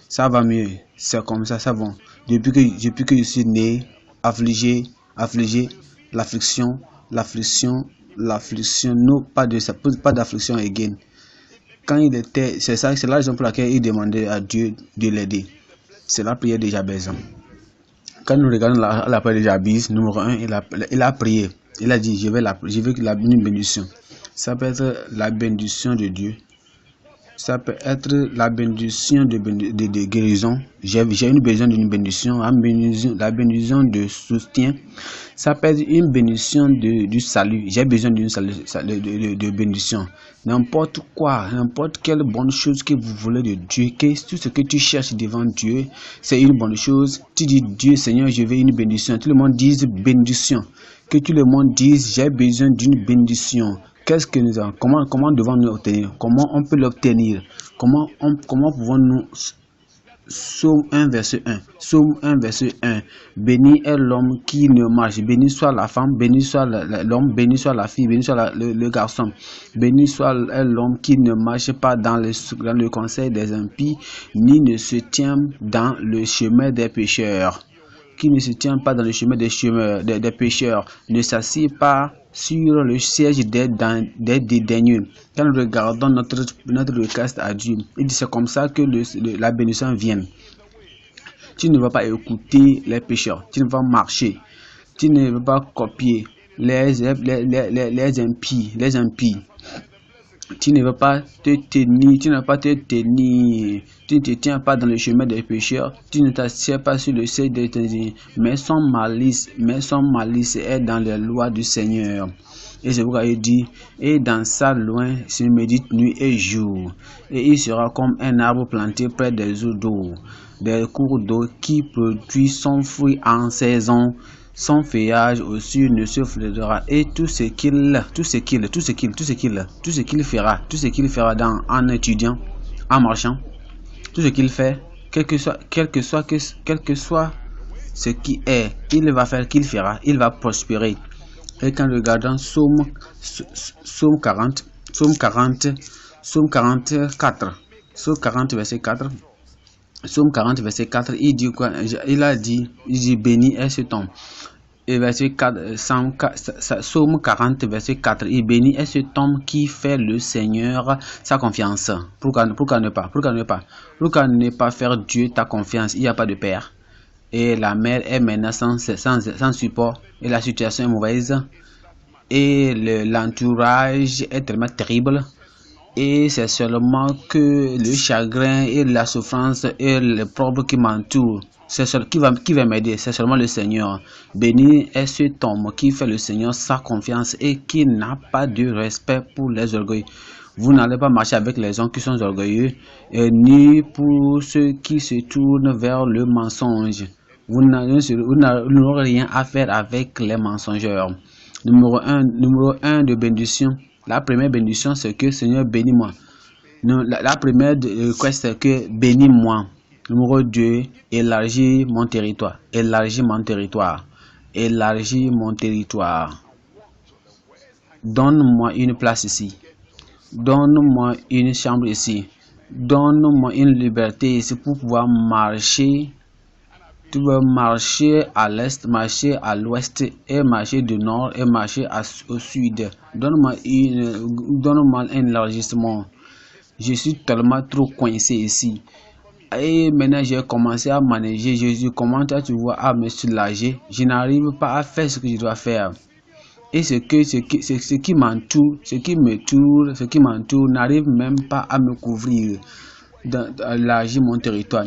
ça va mieux, c'est comme ça va. Depuis que je suis né, affligé, l'affliction, non, pas d'affliction again. Quand il était, c'est la raison pour laquelle il demandait à Dieu de l'aider. C'est la prière de Jabez. Quand nous regardons la prière de Jabez, numéro 1, il a prié. Il a dit, je veux une bénédiction. Ça peut être la bénédiction de Dieu. Ça peut être la bénédiction de guérison. J'ai une besoin d'une bénédiction, la bénédiction de soutien. Ça peut être une bénédiction du salut. J'ai besoin d'une de bénédiction. N'importe quoi, n'importe quelle bonne chose que vous voulez de Dieu, tout ce que tu cherches devant Dieu, c'est une bonne chose. Tu dis, Dieu Seigneur, je veux une bénédiction. Tout le monde dise bénédiction. Que tout le monde dise, j'ai besoin d'une bénédiction. Qu'est-ce que nous avons? Comment devons-nous obtenir? Comment on peut l'obtenir? Comment pouvons-nous? Psaume 1 verset 1. Psaume 1 verset 1. Béni est l'homme qui ne marche. Béni soit la femme, béni soit l'homme, béni soit la fille, béni soit le garçon. Béni soit l'homme qui ne marche pas dans le conseil des impies, ni ne se tient dans le chemin des pécheurs. Qui ne se tient pas dans le chemin des pécheurs, ne s'assied pas sur le siège des dédaigneux. Quand nous regardons notre requête à Dieu, il dit c'est comme ça que la bénédiction vient. Tu ne vas pas écouter les pécheurs, tu ne vas marcher, tu ne vas pas copier les impies. Tu ne vas pas te tenir, tu ne te tiens pas dans le chemin des pécheurs, tu ne t'assieds pas sur le siège des dédaigneux, mais son malice est dans les lois du Seigneur. Et c'est pourquoi il dit, et dans sa loi se médite nuit et jour, et il sera comme un arbre planté près des eaux d'eau, des cours d'eau qui produit son fruit en saison. Son feuillage aussi ne se flétrera, et tout ce qu'il fera en étudiant, en marchant, tout ce qu'il fait, quel que soit ce qui est, il va faire, qu'il fera, il va prospérer. Et quand nous regardons Psaume 40 verset 4, il dit quoi? Il dit béni est cet homme. Et verset 4, Psaume 40 verset 4, il béni est cet homme qui fait le Seigneur sa confiance. Pourquoi ne pas faire Dieu ta confiance? Il n'y a pas de père. Et la mère est maintenant sans support. Et la situation est mauvaise. Et l'entourage est tellement terrible. Et c'est seulement que le chagrin et la souffrance et le problème qui m'entourent. Qui va m'aider? C'est seulement le Seigneur. Béni est cet homme qui fait le Seigneur sa confiance et qui n'a pas de respect pour les orgueils. Vous n'allez pas marcher avec les gens qui sont orgueilleux, ni pour ceux qui se tournent vers le mensonge. Vous n'aurez rien à faire avec les mensongeurs. Numéro 1 de bénédiction. La première bénédiction, c'est que Seigneur bénis-moi. La première requête, c'est que bénis-moi. Numéro 2, élargis mon territoire. Élargis mon territoire. Élargis mon territoire. Donne-moi une place ici. Donne-moi une chambre ici. Donne-moi une liberté ici pour pouvoir marcher. Tu veux marcher à l'est, marcher à l'ouest, et marcher du nord, et marcher au sud. Donne-moi un élargissement. Je suis tellement trop coincé ici. Et maintenant, j'ai commencé à manager. Je commence à me soulager. Je n'arrive pas à faire ce que je dois faire. Et ce qui m'entoure, ce qui m'entoure n'arrive même pas à me couvrir, d'élargir mon territoire.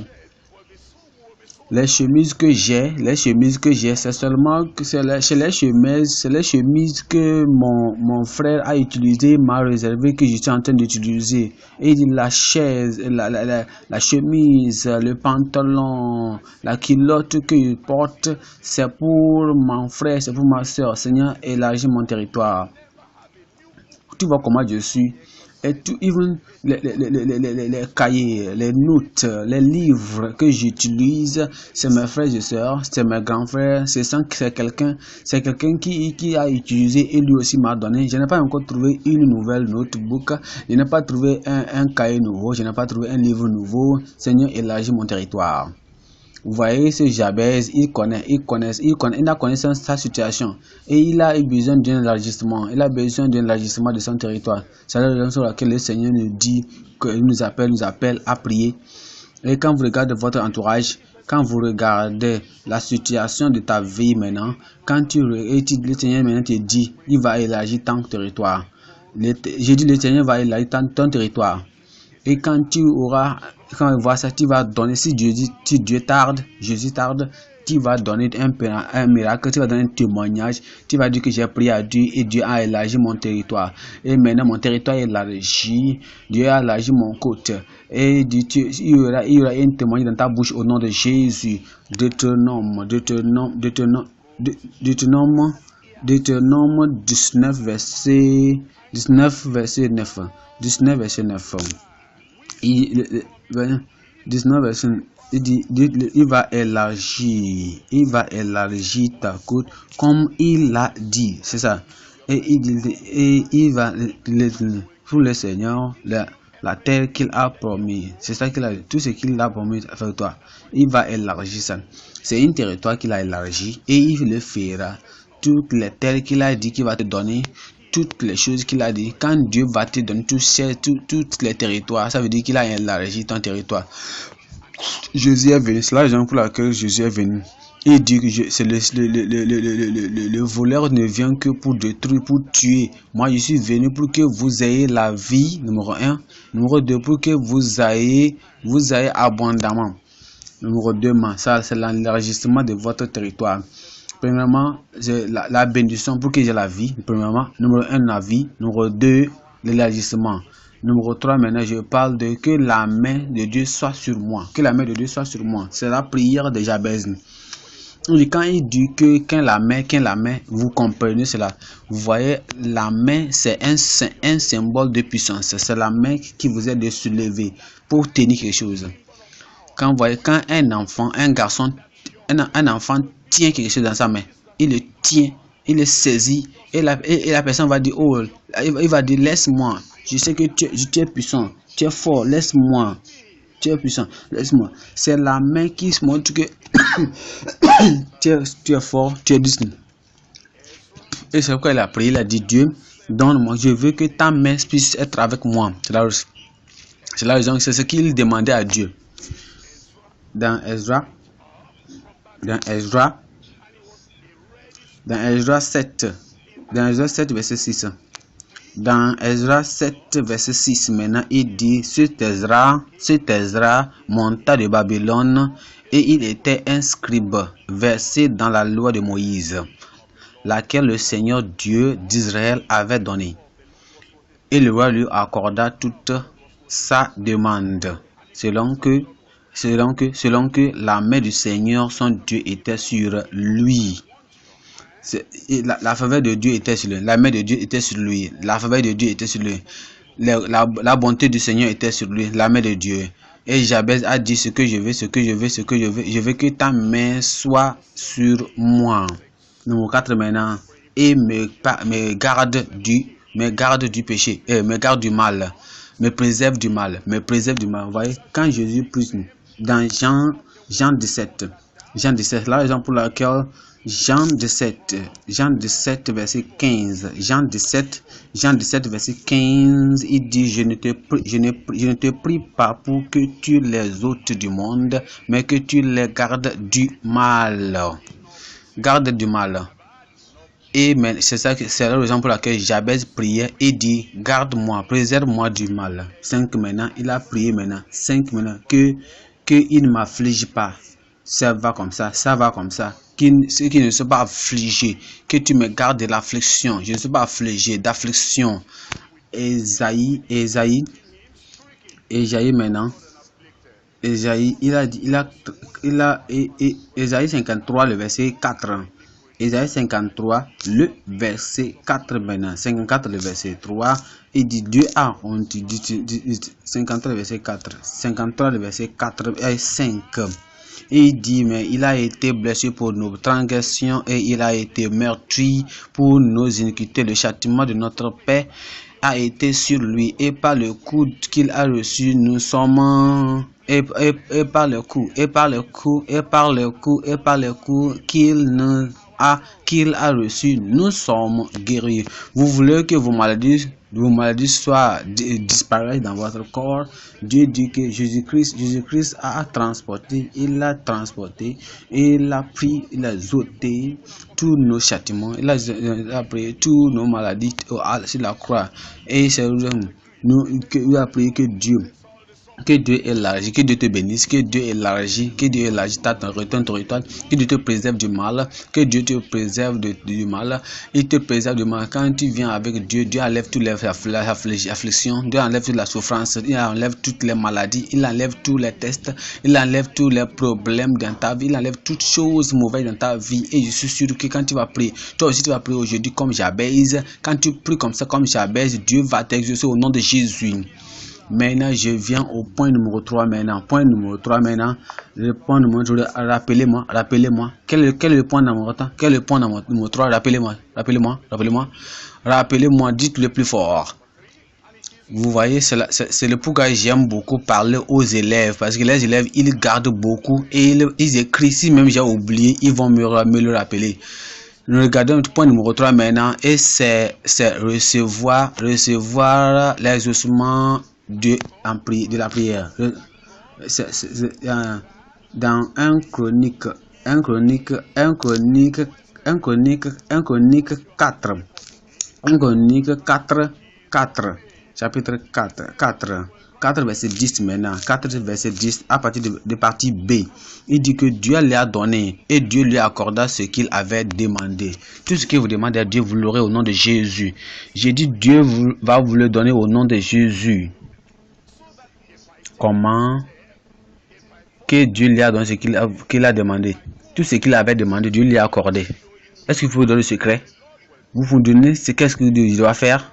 Les chemises que j'ai, c'est seulement que c'est les chemises que mon frère a utilisé, m'a réservé, que je suis en train d'utiliser. Et la chemise, le pantalon, la culotte que je porte, c'est pour mon frère, c'est pour ma soeur. Seigneur, élargis mon territoire. Tu vois comment je suis. Et tout, even les cahiers, les notes, les livres que j'utilise, c'est mes frères et sœurs, c'est mes grands frères, c'est quelqu'un qui a utilisé et lui aussi m'a donné. Je n'ai pas encore trouvé une nouvelle notebook, je n'ai pas trouvé un cahier nouveau, je n'ai pas trouvé un livre nouveau. Seigneur, élargis mon territoire. Vous voyez, ce Jabez, il a connaissance de sa situation et il a besoin d'un élargissement. Il a besoin d'un élargissement de son territoire. C'est la raison sur laquelle le Seigneur nous dit, nous appelle à prier. Et quand vous regardez votre entourage, quand vous regardez la situation de ta vie maintenant, le Seigneur maintenant te dit, il va élargir ton territoire. Je dis, le Seigneur va élargir ton territoire. Et quand il voit ça, tu vas donner, si Dieu tarde, Jésus tarde, tu vas donner un miracle, tu vas donner un témoignage, tu vas dire que j'ai prié à Dieu et Dieu a élargi mon territoire. Et maintenant mon territoire est élargi, Dieu a élargi mon côté. Et il y aura un témoignage dans ta bouche au nom de Jésus. Deutéronome 19 verset 9. 19 verset 9. 19 verset 9. Il dit, il va élargir ta côte comme il l'a dit, c'est ça. Et il va pour le Seigneur la terre qu'il a promis, c'est ça qu'il a, tout ce qu'il a promis à faire toi, il va élargir ça. C'est un territoire qu'il a élargi et il le fera. Toutes les terres qu'il a dit qu'il va te donner, toutes les choses qu'il a dit, quand Dieu va te donner tous les territoires, ça veut dire qu'il a élargi ton territoire. Jésus est venu, c'est la raison pour laquelle Jésus est venu. Il dit que le voleur ne vient que pour détruire, pour tuer. Moi, je suis venu pour que vous ayez la vie, numéro 1. Numéro 2, pour que vous ayez abondamment. Numéro 2, ça c'est l'élargissement de votre territoire. Premièrement, la bénédiction pour que j'ai la vie. Premièrement, numéro 1, la vie. Numéro 2, l'élargissement. Numéro 3, maintenant, je parle de que la main de Dieu soit sur moi. Que la main de Dieu soit sur moi. C'est la prière de Jabez. Quand il dit que quand la main, vous comprenez cela. Vous voyez, la main, c'est un symbole de puissance. C'est la main qui vous aide de se lever pour tenir quelque chose. Quand vous voyez, quand un enfant tient quelque chose dans sa main, il le tient, il le saisit, et la personne va dire, oh, il va dire, laisse-moi, je sais que tu es puissant, tu es fort, laisse-moi, tu es puissant, laisse-moi. C'est la main qui se montre que tu es fort, tu es digne. Et c'est pourquoi il a prié, il a dit, Dieu, donne-moi, je veux que ta main puisse être avec moi. C'est la raison, c'est ce qu'il demandait à Dieu. Dans Ezra 7, verset 6. Dans Ezra 7, verset 6, maintenant, il dit, cet Ezra monta de Babylone et il était un scribe versé dans la loi de Moïse, laquelle le Seigneur Dieu d'Israël avait donnée. Et le roi lui accorda toute sa demande, selon que la main du Seigneur, son Dieu, était sur lui. La faveur de Dieu était sur lui. La main de Dieu était sur lui. La faveur de Dieu était sur lui. La bonté du Seigneur était sur lui. La main de Dieu. Et Jabez a dit, ce que je veux. Je veux que ta main soit sur moi. Numéro 4 maintenant. Et me garde du péché. Me garde du mal. Me préserve du mal. Vous voyez, quand Jésus prie dans Jean 17, la raison pour laquelle Jean 17, verset 15. Jean 17, verset 15, il dit, je ne te prie pas pour que tu les ôtes du monde, mais que tu les gardes du mal. Garde du mal. Et c'est la raison pour laquelle Jabez priait et dit, garde-moi, préserve-moi du mal. 5 maintenant, il a prié maintenant. 5 maintenant, que il ne m'afflige pas. Ça va comme ça. Ceux qui ne sont pas affligés, que tu me gardes de l'affliction. Je ne suis pas affligé d'affliction. Ésaïe maintenant. Ésaïe, Ésaïe 53, le verset 4. Ésaïe 53, le verset 4 maintenant. 54, le verset 3. Il dit, Dieu a honte. 53, le verset 4. 53, le verset 4 et 5. Et il dit, mais il a été blessé pour nos transgressions et il a été meurtri pour nos iniquités. Le châtiment de notre paix a été sur lui, et par le coup qu'il a reçu, nous sommes... Et par le coup qu'il a reçu, nous sommes guéris. Vous voulez que vos maladies disparaissent dans votre corps. Dieu dit que Jésus-Christ a transporté, il a pris, il a ôté tous nos châtiments, il a pris tous nos maladies sur la croix. Et c'est il a prié que Dieu Que Dieu élargit, que Dieu te bénisse, que Dieu élargit, que Dieu élargit ton territoire, que Dieu te préserve du mal, que Dieu te préserve du mal. Il te préserve du mal. Quand tu viens avec Dieu, Dieu enlève toutes les afflictions, Dieu enlève toute la souffrance, il enlève toutes les maladies, il enlève tous les tests, il enlève tous les problèmes dans ta vie, il enlève toutes choses mauvaises dans ta vie. Et je suis sûr que quand tu vas prier, toi aussi tu vas prier aujourd'hui comme Jabez. Quand tu pries comme ça, comme Jabez, Dieu va t'exaucer au nom de Jésus. Maintenant, je viens au point numéro 3 maintenant. Point numéro 3 maintenant. Le point numéro 3, rappelez-moi. Quel est le point numéro 3? Quel est le point numéro 3? Rappelez-moi, dites-le plus fort. Vous voyez, c'est le pourquoi j'aime beaucoup parler aux élèves. Parce que les élèves, ils gardent beaucoup et ils écrivent. Si même j'ai oublié, ils vont me le rappeler. Nous regardons le point numéro 3 maintenant. Et c'est recevoir l'exaucement de la prière. Dans un chronique 4, chapitre 4 verset 10 maintenant, 4 verset 10 à partir de partie B. Il dit que Dieu lui a donné et Dieu lui accorda ce qu'il avait demandé. Tout ce que vous demandez à Dieu, vous l'aurez au nom de Jésus. J'ai dit Dieu va vous le donner au nom de Jésus. Comment? Que Dieu lui a donné ce qu'il a demandé. Tout ce qu'il avait demandé, Dieu lui a accordé. Est-ce qu'il faut vous donner le secret? Vous donnez qu'est-ce que Dieu doit faire?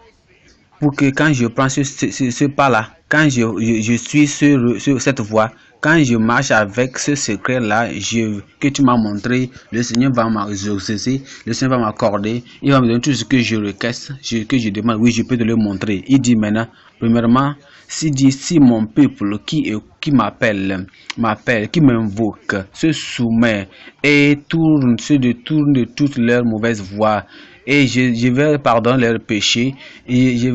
Pour que quand je prends ce pas-là, quand je suis sur cette voie, quand je marche avec ce secret-là que tu m'as montré, le Seigneur va m'exaucer, le Seigneur va m'accorder, il va me donner tout ce que je requête, que je demande. Oui, je peux te le montrer. Il dit maintenant, premièrement, si mon peuple qui m'appelle, qui m'invoque, se soumet et se détourne de toutes leurs mauvaises voies, et je vais pardonner leurs péchés et je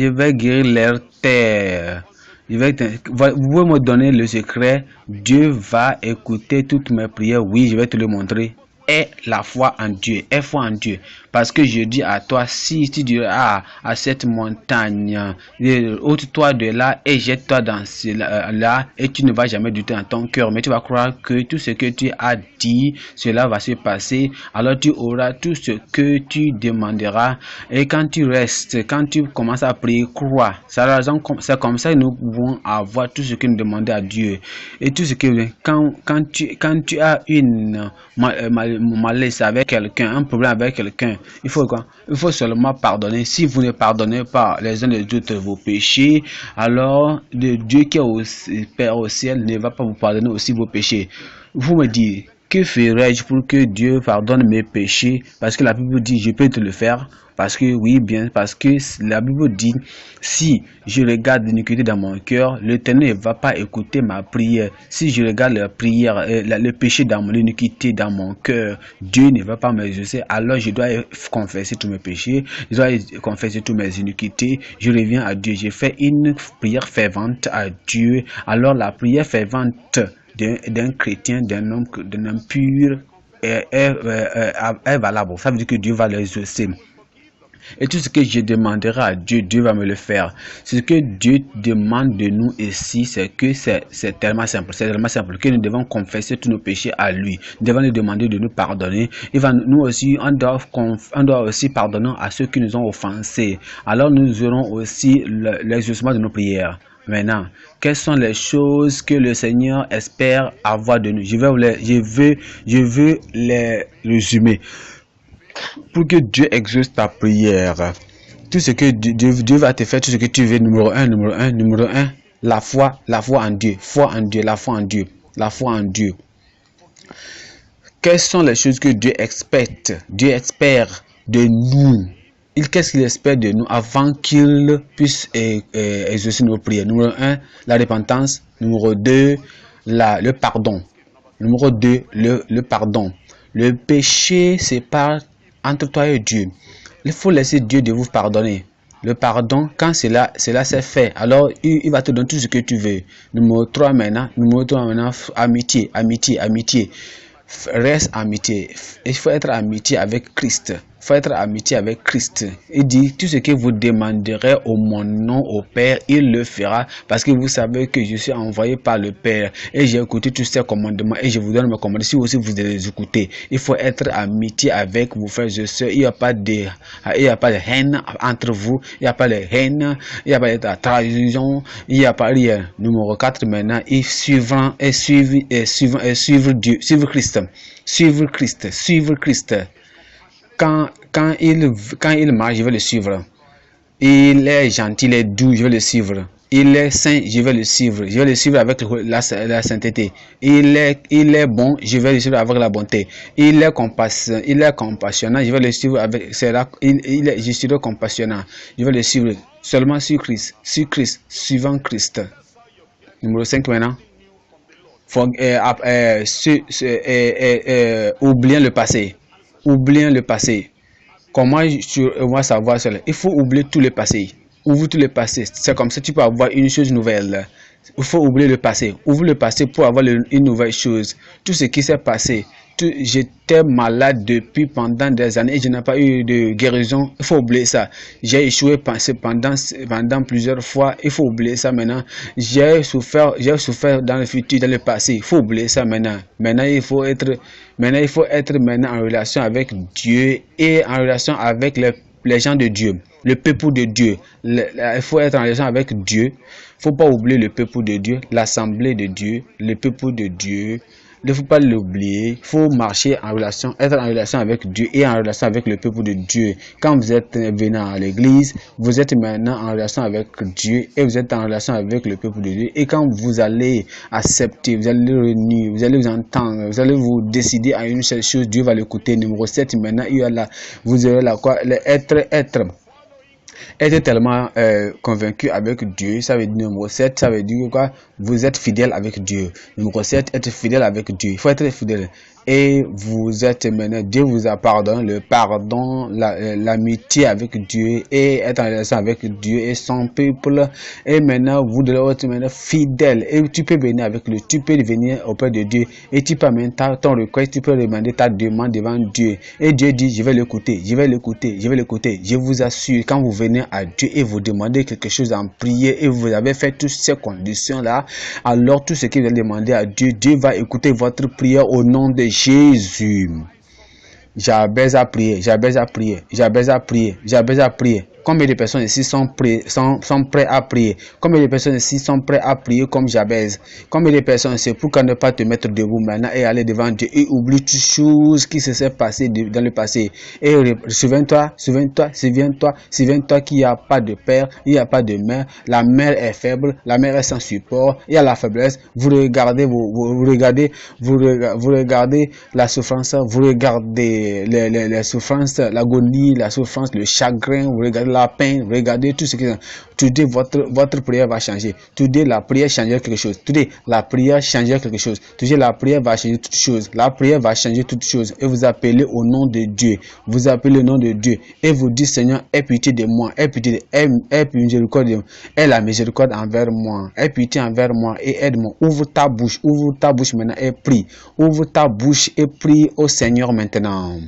vais guérir leur terre. Vous pouvez me donner le secret. Dieu va écouter toutes mes prières. Oui, je vais te le montrer. Aie la foi en Dieu. Aie foi en Dieu. Parce que je dis à toi, si tu diras à cette montagne, ôte-toi de là et jette-toi dans là, et tu ne vas jamais douter dans ton cœur, mais tu vas croire que tout ce que tu as dit, cela va se passer. Alors tu auras tout ce que tu demanderas. Et quand tu restes, quand tu commences à prier, crois. C'est comme ça que nous pouvons avoir tout ce que nous demandons à Dieu. Et tout ce que quand tu as une malaise avec quelqu'un, un problème avec quelqu'un, il faut quoi? Il faut seulement pardonner. Si vous ne pardonnez pas les uns les autres vos péchés, alors le Dieu qui est au Père au ciel ne va pas vous pardonner aussi vos péchés. Vous me dites, que ferais-je pour que Dieu pardonne mes péchés? Parce que la Bible dit, je peux te le faire. Parce que, oui, bien, parce que la Bible dit, si je regarde l'iniquité dans mon cœur, l'Éternel ne va pas écouter ma prière. Si je regarde la prière, le péché dans l'iniquité dans mon cœur, Dieu ne va pas m'exaucer. Alors je dois confesser tous mes péchés, je dois confesser toutes mes iniquités. Je reviens à Dieu. J'ai fait une prière fervente à Dieu. Alors la prière fervente d'un chrétien, d'un homme pur est valable. Ça veut dire que Dieu va l'exaucer. Et tout ce que je demanderai à Dieu, Dieu va me le faire. Ce que Dieu demande de nous ici, c'est que c'est tellement simple. C'est tellement simple que nous devons confesser tous nos péchés à lui. Nous devons lui demander de nous pardonner. Nous aussi, on doit aussi pardonner à ceux qui nous ont offensés. Alors nous aurons aussi l'exaucement de nos prières. Maintenant, quelles sont les choses que le Seigneur espère avoir de nous? Je veux les résumer. Pour que Dieu exauce ta prière, tout ce que Dieu va te faire, tout ce que tu veux, numéro un, la foi en Dieu, la foi en Dieu. Quelles sont les choses que Dieu espère de nous? Qu'est-ce qu'il espère de nous avant qu'il puisse exaucer nos prières? Numéro 1, la repentance. Numéro 2, le pardon. Numéro 2, le pardon. Le péché sépare entre toi et Dieu. Il faut laisser Dieu de vous pardonner. Le pardon, quand cela s'est fait, alors il va te donner tout ce que tu veux. Numéro 3 maintenant, amitié. Reste amitié. Il faut être amitié avec Christ. faut être amitié avec Christ. Il dit, tout ce que vous demanderez au mon nom au Père, il le fera, parce que vous savez que je suis envoyé par le Père, et j'ai écouté tous ces commandements, et je vous donne mes commandements. Si aussi vous les écoutez, il faut être amitié avec vos frères et sœurs. Il n'y a pas de haine entre vous, il n'y a pas de haine, il n'y a pas de trahison, il n'y a pas rien. Numéro 4 maintenant, suivre Dieu, suivre Christ. Suivre Christ. Quand il marche, je vais le suivre. Il est gentil, il est doux, je vais le suivre. Il est saint, je vais le suivre. Je vais le suivre avec la sainteté. Il est bon, je vais le suivre avec la bonté. Il est compassionnant, je vais le suivre avec je serai compassionnant. Je vais le suivre seulement sur Christ, suivant Christ. Numéro 5 maintenant. Oubliant le passé. Oubliant le passé. Comment on va savoir cela? Il faut oublier tout le passé. Ouvre tout le passé. C'est comme ça que tu peux avoir une chose nouvelle. Il faut oublier le passé. Ouvre le passé pour avoir une nouvelle chose. Tout ce qui s'est passé. J'étais malade pendant des années et je n'ai pas eu de guérison. Il faut oublier ça. J'ai échoué pendant plusieurs fois. Il faut oublier ça maintenant. J'ai souffert dans le futur, dans le passé. Il faut oublier ça maintenant. Maintenant, il faut être en relation avec Dieu et en relation avec les gens de Dieu, le peuple de Dieu. Il faut être en relation avec Dieu. Il ne faut pas oublier le peuple de Dieu, l'assemblée de Dieu, le peuple de Dieu. Il ne faut pas l'oublier. Il faut marcher en relation, être en relation avec Dieu et en relation avec le peuple de Dieu. Quand vous êtes venant à l'église, vous êtes maintenant en relation avec Dieu et vous êtes en relation avec le peuple de Dieu. Et quand vous allez accepter, vous allez réunir, vous allez vous entendre, vous allez vous décider à une seule chose, Dieu va l'écouter. Numéro 7, maintenant, vous aurez là quoi? Être tellement convaincu avec Dieu, ça veut dire numéro 7, ça veut dire quoi? Vous êtes fidèle avec Dieu. Numéro 7, être fidèle avec Dieu. Il faut être fidèle. Et vous êtes maintenant, Dieu vous a pardonné, le pardon, l'amitié avec Dieu et être en relation avec Dieu et son peuple. Et maintenant, vous devez être maintenant fidèle. Et tu peux venir tu peux venir auprès de Dieu et tu peux amener ton requête, tu peux demander ta demande devant Dieu. Et Dieu dit, je vais l'écouter. Je vous assure, quand vous venez à Dieu et vous demandez quelque chose en prière et vous avez fait toutes ces conditions-là, alors tout ce que vous allez demander à Dieu, Dieu va écouter votre prière au nom de Jésus. Jabez a prié. Combien de personnes ici sont prêts à prier? Combien de personnes ici sont prêts à prier comme Jabez? Combien de personnes c'est pourquoi ne pas te mettre debout maintenant et aller devant Dieu et oublie toutes choses qui se sont passées dans le passé? Et souviens-toi qu'il n'y a pas de père, il n'y a pas de mère. La mère est faible, la mère est sans support, il y a la faiblesse. Vous regardez la souffrance, vous regardez les souffrances, l'agonie, la souffrance, le chagrin, vous regardez la peine, regardez tout ce qui est. Today, votre prière va changer. Today, la prière changera quelque chose. Today, la prière changera quelque chose. Today, la prière va changer toutes choses. La prière va changer toutes choses. Et vous appelez au nom de Dieu. Vous appelez le nom de Dieu. Et vous dites, Seigneur, aie pitié de moi. Aie miséricorde de moi. Aie la miséricorde envers moi. Aie pitié envers moi et aide-moi. Ouvre ta bouche maintenant et prie. Ouvre ta bouche et prie au Seigneur maintenant.